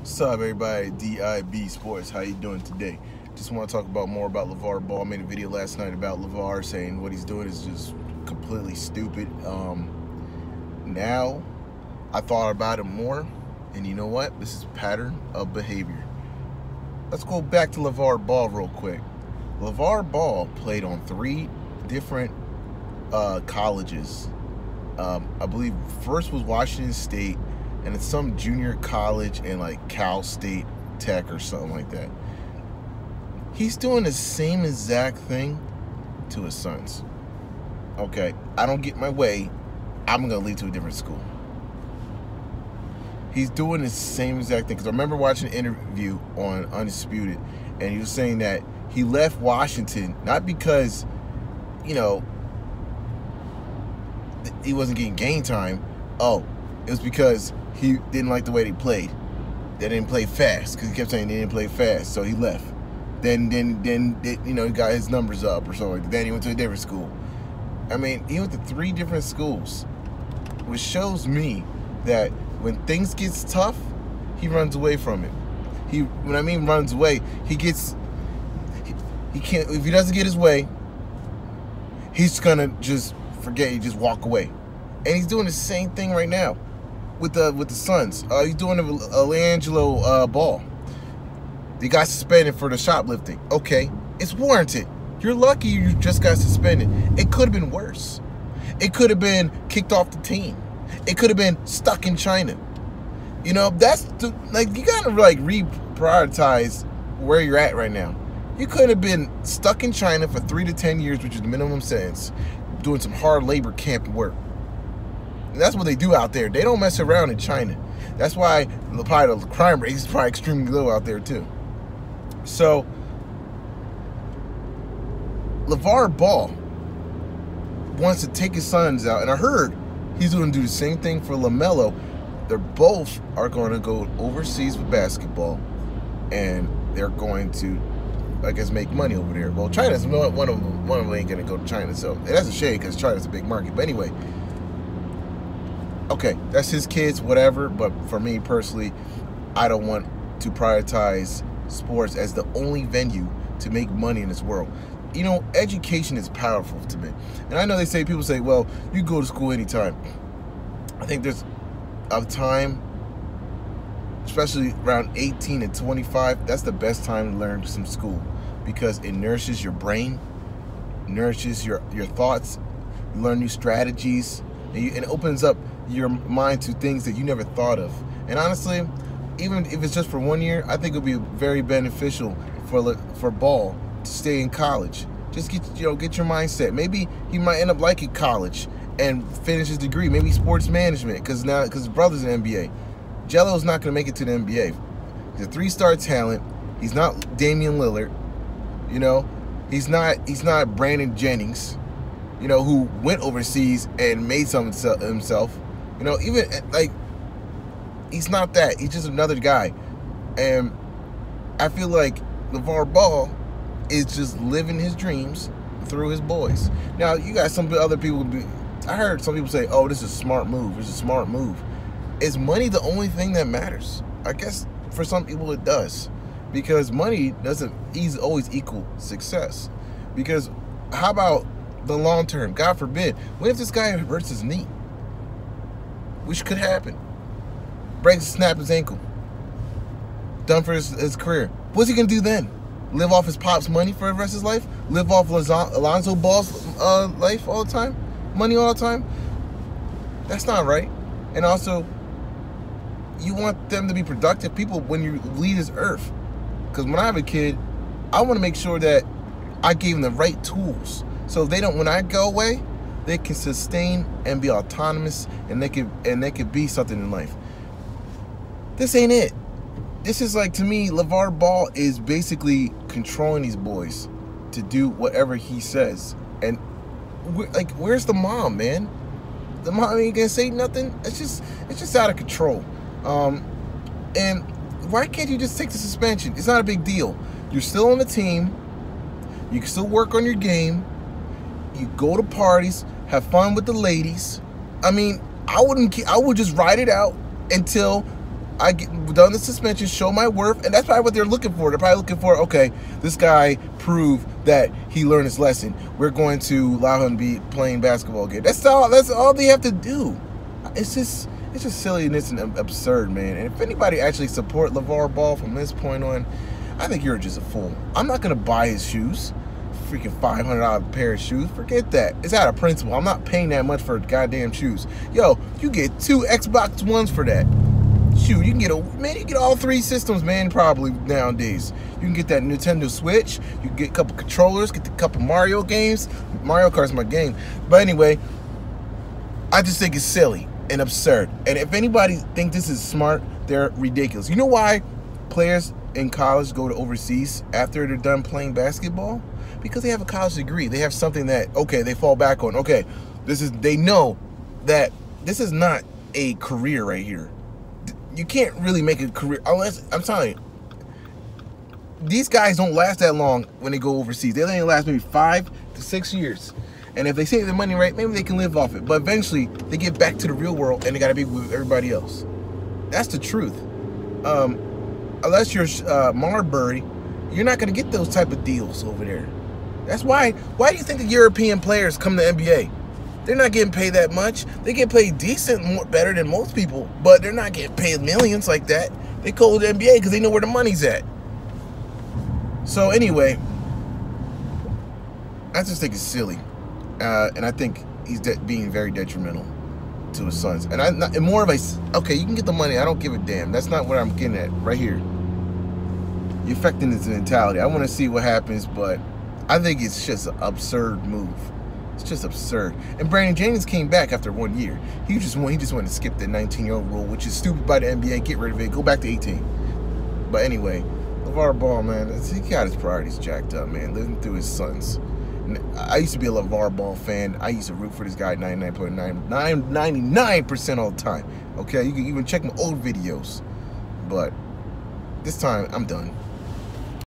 What's up, everybody? DIB Sports. How you doing today? Just want to talk more about Lavar Ball. I made a video last night about Lavar, saying what he's doing is just completely stupid. Now I thought about it more, and you know what? This is a pattern of behavior. Let's go back to Lavar Ball real quick. Lavar Ball played on 3 different colleges. I believe first was Washington State, and it's some junior college in like Cal State Tech or something like that. He's doing the same exact thing to his sons. Okay, I don't get my way, I'm gonna leave to a different school. He's doing the same exact thing, because I remember watching an interview on Undisputed, and he was saying that he left Washington not because, you know, he wasn't getting game time. Oh, it was because he didn't like the way they played. They didn't play fast, because he kept saying they didn't play fast, so he left. Then you know, he got his numbers up or something. Then he went to a different school. I mean, he went to 3 different schools, which shows me that when things gets tough, he runs away from it. When I mean runs away, he can't. If he doesn't get his way, he's gonna just forget. He just walk away. And he's doing the same thing right now with the Suns. He's doing Langelo Ball. He got suspended for the shoplifting. Okay, it's warranted. You're lucky you just got suspended. It could have been worse. It could have been kicked off the team. It could have been stuck in China. You know, like, you gotta like reprioritize where you're at right now. You could have been stuck in China for 3 to 10 years, which is the minimum sentence, doing some hard labor camp work. And that's what they do out there. They don't mess around in China. That's why probably the crime rate is probably extremely low out there too. So Lavar Ball wants to take his sons out, and I heard he's going to do the same thing for LaMelo. They're both are going to go overseas with basketball, and they're going to, I guess, make money over there. Well, China's one of them ain't going to go to China, so that's a shame because China's a big market. But anyway, okay, that's his kids, whatever. But for me personally, I don't want to prioritize sports as the only venue to make money in this world. You know, education is powerful to me. And I know people say, well, you go to school anytime. I think there's a time, especially around 18 and 25, that's the best time to learn some school, because it nourishes your brain, nourishes your thoughts, you learn new strategies, and it opens up your mind to things that you never thought of. And honestly, even if it's just for 1 year, I think it'll be very beneficial for Ball to stay in college. Just get your mindset. Maybe he might end up liking college and finish his degree. Maybe sports management, because his brother's in the NBA. Jello's not going to make it to the NBA. He's a 3-star talent. He's not Damian Lillard. You know, he's not Brandon Jennings, you know, who went overseas and made something himself. You know, even like, he's not that. He's just another guy. And I feel like LaVar Ball is just living his dreams through his boys. Now, you got some other people. I heard some people say, oh, this is a smart move. It's a smart move. Is money the only thing that matters? I guess for some people it does. Because money doesn't always equal success. Because how about the long term? God forbid. What if this guy hurts his knee? Which could happen. Snap his ankle. Done for his career. What's he going to do then? Live off his pop's money for the rest of his life? Live off Alonzo Ball's life all the time? Money all the time? That's not right. And also, you want them to be productive people when you leave this earth. Because when I have a kid, I want to make sure that I gave them the right tools. So they don't, when I go away, they can sustain and be autonomous, and they could be something in life. This ain't it. This is like, to me, LaVar Ball is basically controlling these boys to do whatever he says. And like, where's the mom, man? The mom ain't gonna say nothing. It's just out of control. And why can't you just take the suspension? It's not a big deal. You're still on the team. You can still work on your game. You go to parties, have fun with the ladies. I mean, I would just ride it out until I get done the suspension, show my worth, and that's probably what they're looking for. They're probably looking for, okay, this guy proved that he learned his lesson. We're going to allow him to be playing basketball again. That's all they have to do. It's just silliness and absurd, man. And if anybody actually support LaVar Ball from this point on, I think you're just a fool. I'm not gonna buy his shoes. Freaking $500 pair of shoes. Forget that. It's out of principle. I'm not paying that much for goddamn shoes. Yo, you get 2 Xbox Ones for that. Shoot, you can get you get all 3 systems, man, probably nowadays. You can get that Nintendo Switch, you can get a couple controllers, get a couple Mario games. Mario Kart's my game. But anyway, I just think it's silly and absurd. And if anybody think this is smart, they're ridiculous. You know why players in college go to overseas after they're done playing basketball? Because they have a college degree. They have something that, okay, they fall back on. Okay, they know that this is not a career right here. You can't really make a career unless, I'm telling you, these guys don't last that long when they go overseas. They only last maybe 5 to 6 years. And if they save their money right, maybe they can live off it. But eventually, they get back to the real world and they got to be with everybody else. That's the truth. Unless you're Marbury, you're not going to get those type of deals over there. That's why do you think the European players come to NBA? They're not getting paid that much. They get paid decent, better than most people, but they're not getting paid millions like that. They go to the NBA because they know where the money's at. So anyway, I just think it's silly, and I think he's being very detrimental to his sons. And more of a, okay, you can get the money. I don't give a damn. That's not what I'm getting at right here. You're affecting his mentality. I want to see what happens, but I think it's just an absurd move. It's just absurd. And Brandon Jennings came back after 1 year. He just wanted to skip the 19-year-old rule, which is stupid by the NBA. Get rid of it. Go back to 18. But anyway, LaVar Ball, man, he got his priorities jacked up, man. Living through his sons. I used to be a LaVar Ball fan. I used to root for this guy 99% all the time. Okay, you can even check my old videos. But this time, I'm done.